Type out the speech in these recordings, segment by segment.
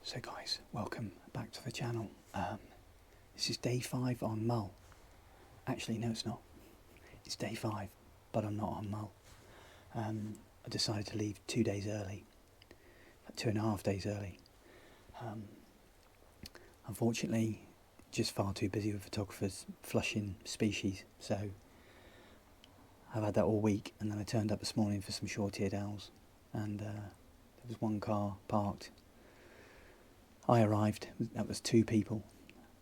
So guys, welcome back to the channel. This is day 5 on Mull. Actually, no it's not. It's day 5, but I'm not on Mull. I decided to leave 2 days early. 2.5 days early. Unfortunately, just far too busy with photographers flushing species, so I've had that all week, and then I turned up this morning for some short-eared owls, and there was one car parked. I arrived, that was 2 people,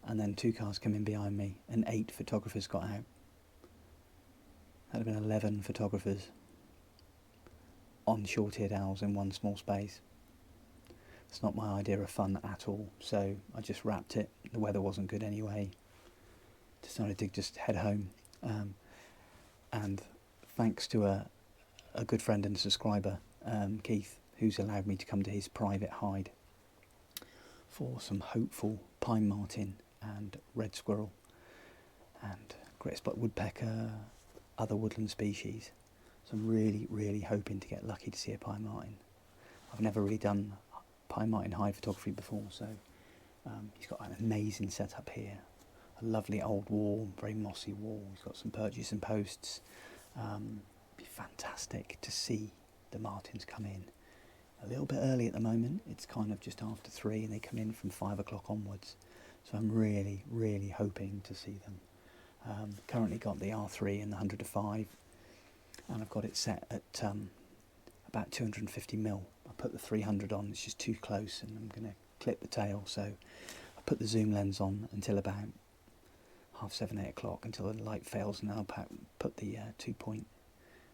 and then 2 cars come in behind me, and 8 photographers got out. That'd have been 11 photographers on short-eared owls in one small space. It's not my idea of fun at all, so I just wrapped it. The weather wasn't good anyway. Decided to just head home, and thanks to a good friend and subscriber, Keith, who's allowed me to come to his private hide for some hopeful pine marten and red squirrel and great spot woodpecker, other woodland species. So I'm really hoping to get lucky to see a pine marten. I've never really done pine marten hide photography before, so he's got an amazing setup here. A lovely old wall, very mossy wall. He's got some perches and posts. Be fantastic to see the martens come in. A little bit early at the moment, it's kind of just after 3 and they come in from 5 o'clock onwards, so I'm really hoping to see them. Currently got the R3 and the 100-5, and I've got it set at about 250mm. I put the 300 on, it's just too close, and I'm going to clip the tail, so I put the zoom lens on until about 7:30, 8 o'clock, until the light fails, and then I'll put the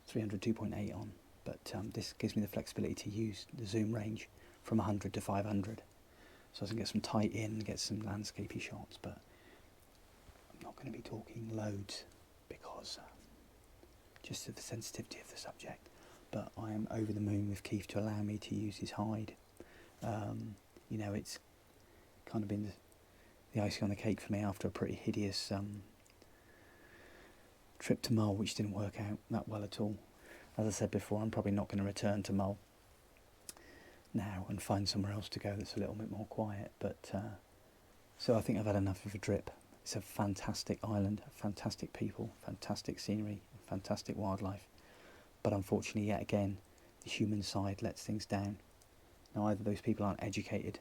300 2.8 on. But this gives me the flexibility to use the zoom range from 100 to 500, so I can get some tight in and get some landscapey shots. But I'm not going to be talking loads because just of the sensitivity of the subject. But I am over the moon with Keith to allow me to use his hide. You know, it's kind of been the icing on the cake for me after a pretty hideous trip to Mull, which didn't work out that well at all. As I said before, I'm probably not going to return to Mull now and find somewhere else to go that's a little bit more quiet. But so I think I've had enough of a drip. It's a fantastic island, fantastic people, fantastic scenery, fantastic wildlife. But unfortunately, yet again, the human side lets things down. Now, either those people aren't educated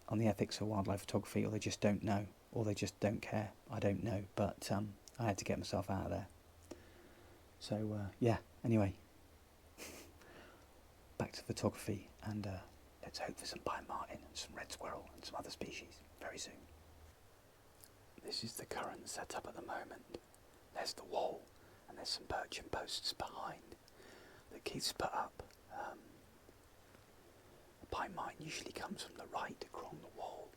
on the ethics of wildlife photography, or they just don't know, or they just don't care. I don't know, but I had to get myself out of there. So yeah, anyway, back to photography, and let's hope for some pine marten and some red squirrel and some other species very soon. This is the current setup at the moment. There's the wall, and there's some perch and posts behind that Keith's put up. A pine marten usually comes from the right along the wall,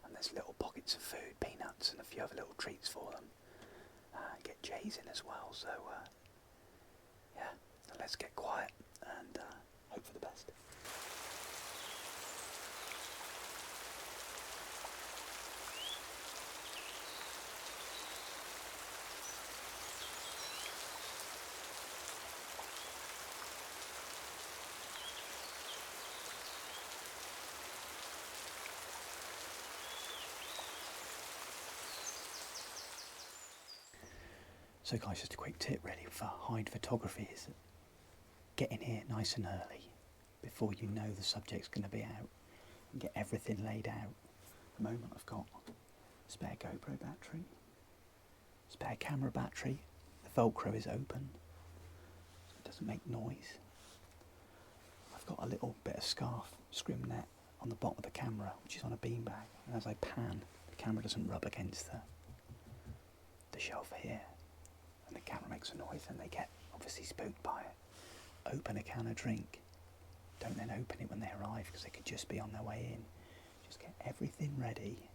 and there's little pockets of food, peanuts and a few other little treats for them. Get jays in as well, so yeah, so let's get quiet and hope for the best. So guys, just a quick tip really for hide photography is get in here nice and early before you know the subject's going to be out, and get everything laid out. At the moment I've got a spare GoPro battery, spare camera battery, the Velcro is open so it doesn't make noise. I've got a little bit of scarf scrim net on the bottom of the camera, which is on a beanbag, and as I pan, the camera doesn't rub against the shelf here, and the camera makes a noise and they get obviously spooked by it. Open a can of drink. Don't then open it when they arrive, because they could just be on their way in. Just get everything ready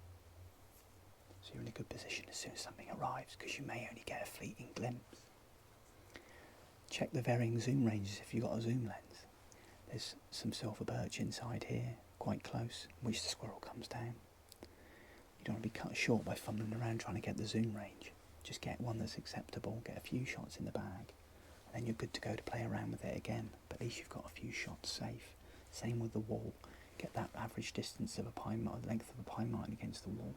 so you're in a good position as soon as something arrives, because you may only get a fleeting glimpse. Check the varying zoom ranges if you've got a zoom lens. There's some silver birch inside here, quite close, which the squirrel comes down. You don't want to be cut short by fumbling around trying to get the zoom range. Just get one that's acceptable, get a few shots in the bag, and then you're good to go to play around with it again. But at least you've got a few shots safe. Same with the wall. get that average distance of a pine marten, length of a pine marten against the wall.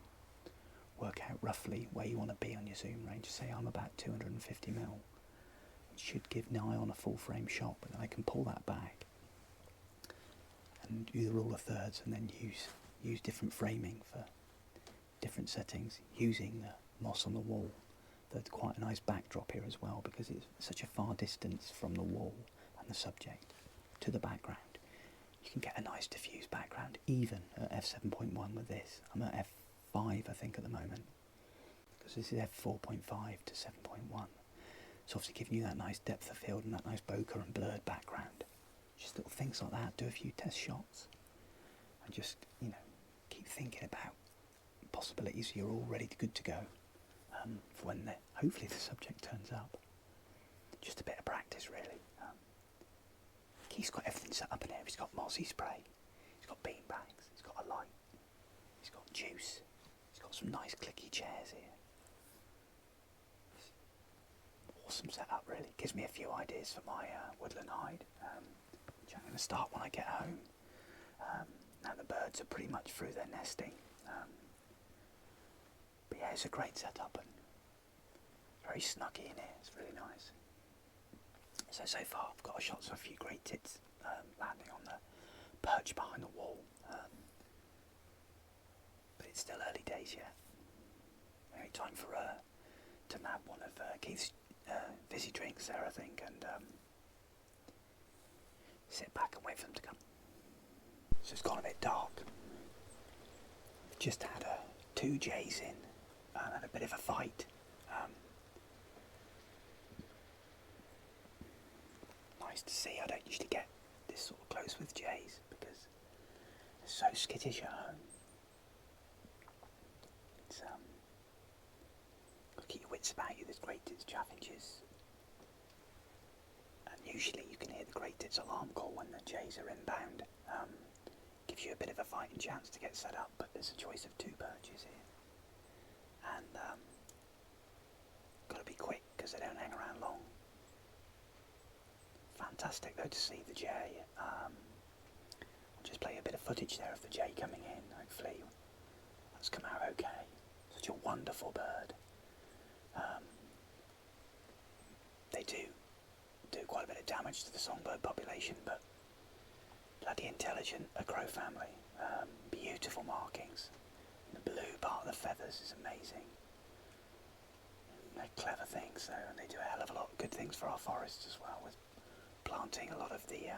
Work out roughly where you want to be on your zoom range. Say I'm about 250mm. It should give nigh on a full frame shot, but then I can pull that back and do the rule of thirds, and then use different framing for different settings, using the moss on the wall. There's quite a nice backdrop here as well, because it's such a far distance from the wall and the subject to the background. You can get a nice diffused background even at f7.1 with this. I'm at f5 I think at the moment, because this is f4.5 to 7.1. It's obviously giving you that nice depth of field and that nice bokeh and blurred background. Just little things like that. Do a few test shots and just, keep thinking about possibilities. You're all ready to, good to go for when hopefully the subject turns up. Just a bit of practice really. Keith's got everything set up in here. He's got mossy spray, he's got bean bags, he's got a light, he's got juice, he's got some nice clicky chairs here. Awesome setup really. Gives me a few ideas for my woodland hide, which I'm going to start when I get home. Now the birds are pretty much through their nesting. But yeah, it's a great setup and very snuggy in here. It's really nice. So far I've got shots of a few great tits landing on the perch behind the wall. But it's still early days yet. Maybe time for to nab one of Keith's fizzy drinks there, I think, and sit back and wait for them to come. So it's gone a bit dark. We've just had 2 jays in and had a bit of a fight. Nice to see. I don't usually get this sort of close with jays because they're so skittish at home. It's got to keep your wits about you. There's great tits chaffinches, and usually you can hear the great tits alarm call when the jays are inbound. Gives you a bit of a fighting chance to get set up, but there's a choice of 2 perches here, and got to be quick because they don't hang around long. Fantastic though to see the jay. I'll just play a bit of footage there of the jay coming in. Hopefully that's come out okay. Such a wonderful bird. They do quite a bit of damage to the songbird population, but bloody intelligent, a crow family. Beautiful markings. The blue part of the feathers is amazing. They're clever things though, and they do a hell of a lot of good things for our forests as well, with planting a lot of the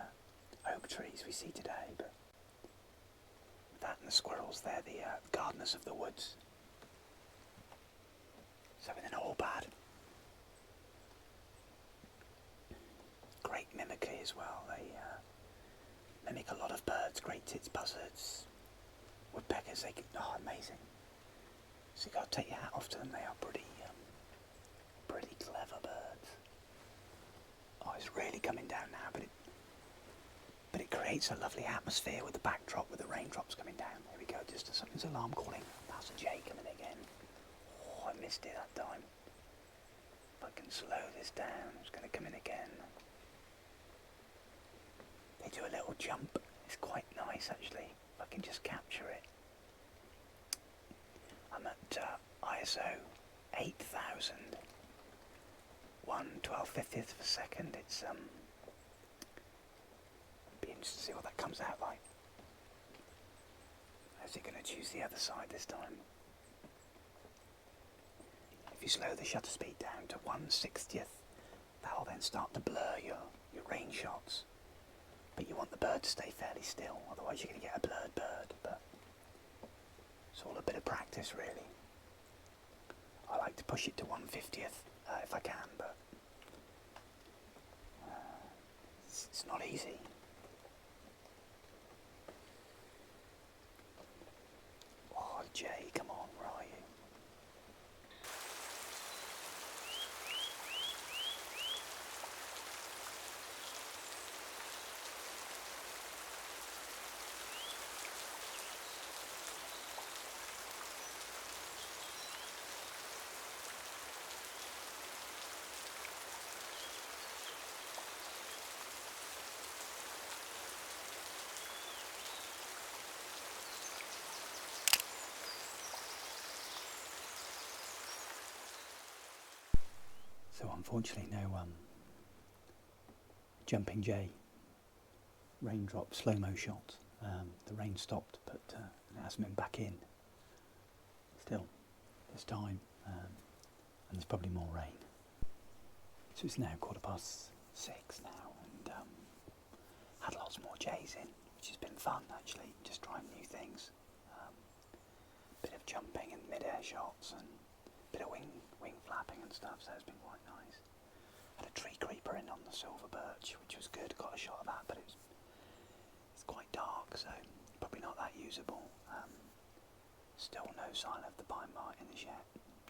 oak trees we see today. But with that and the squirrels, they're the gardeners of the woods. So they're not all bad. Great mimicry as well. They mimic a lot of birds, great tits, buzzards, woodpeckers. They can, amazing. So you got to take your hat off to them. They are pretty clever birds. Oh, it's really coming down now, but it creates a lovely atmosphere with the backdrop, with the raindrops coming down. Here we go. Just something's alarm calling. That's a jay coming again. Oh, I missed it that time. If I can slow this down, it's going to come in again. They do a little jump. It's quite nice actually. If I can just capture it. I'm at ISO 8000. 1/1250th of a second. It's be interesting to see what that comes out like. Is it going to choose the other side this time? If you slow the shutter speed down to 1/60th, that'll then start to blur your rain shots. But you want the bird to stay fairly still, otherwise you're going to get a blurred bird. But it's all a bit of practice really. I like to push it to 1/50th if I can, but it's not easy. Oh, Jay, come on, where are you? So unfortunately no jumping jay raindrop slow-mo shot. The rain stopped, but it hasn't been back in. Still, there's time, and there's probably more rain. So it's now 6:15 now, and had lots more jays in, which has been fun actually, just trying new things. Bit of jumping and mid-air shots, and a bit of wing flapping and stuff, so it's been quite nice. Had a tree creeper in on the silver birch, which was good, got a shot of that, but it's quite dark, so probably not that usable. Still no sign of the pine martins yet,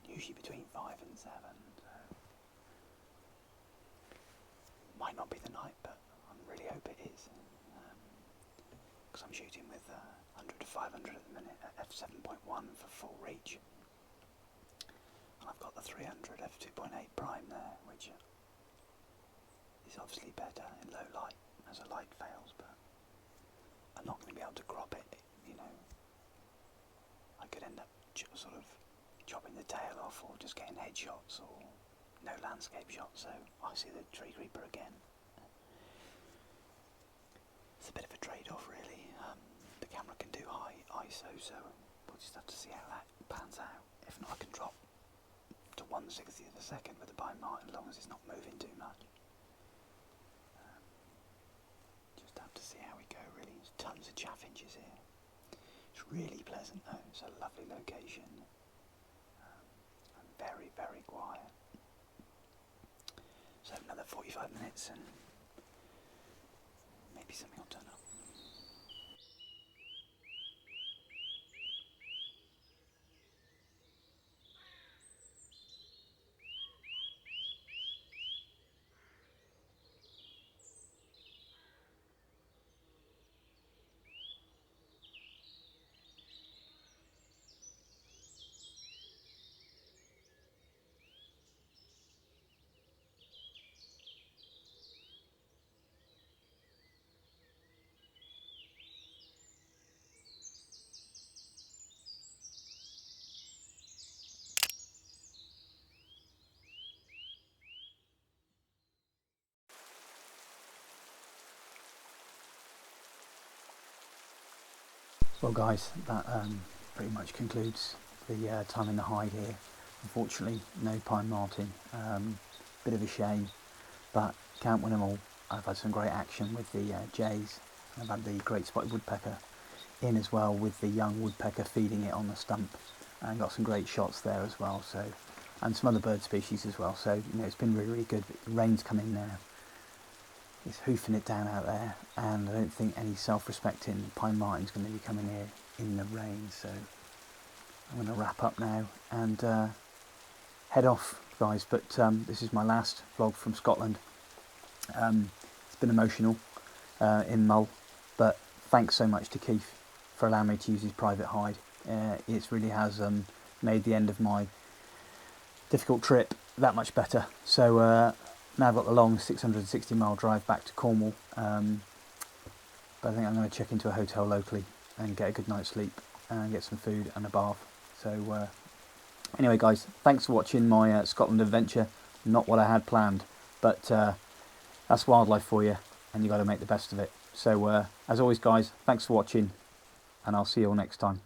usually between 5 and 7, so might not be the night, but I really hope it is, because I'm shooting with 100 to 500 at the minute at f7.1 for full reach, and I've got the 300 f2.8 prime there, which is obviously better in low light as the light fails, but I'm not going to be able to crop it, you know. I could end up sort of chopping the tail off, or just getting headshots, or no landscape shots, so I see the tree creeper again. It's a bit of a trade-off really. The camera can do high ISO, so we'll just have to see how that pans out. If not, I can drop to 1/60th of a second with the pine marten, as long as it's not moving too much. Just have to see how we go really. There's tons of chaffinches here. It's really pleasant though, it's a lovely location, and very, very quiet. So another 45 minutes and maybe something will turn up. Well guys, that pretty much concludes the time in the hide here. Unfortunately, no pine marten. Bit of a shame, but can't win them all. I've had some great action with the jays. I've had the great spotted woodpecker in as well, with the young woodpecker feeding it on the stump, and got some great shots there as well. So, and some other bird species as well. So you know, it's been really, really good. The rain's come in now. It's hoofing it down out there, and I don't think any self-respecting pine marten's going to be coming here in the rain, so I'm going to wrap up now and head off, guys. But this is my last vlog from Scotland. It's been emotional in Mull, but thanks so much to Keith for allowing me to use his private hide. It really has made the end of my difficult trip that much better. So now I've got the long 660-mile drive back to Cornwall, but I think I'm going to check into a hotel locally and get a good night's sleep and get some food and a bath. So anyway guys, thanks for watching my Scotland adventure. Not what I had planned, but that's wildlife for you, and you got to make the best of it. So as always guys, thanks for watching, and I'll see you all next time.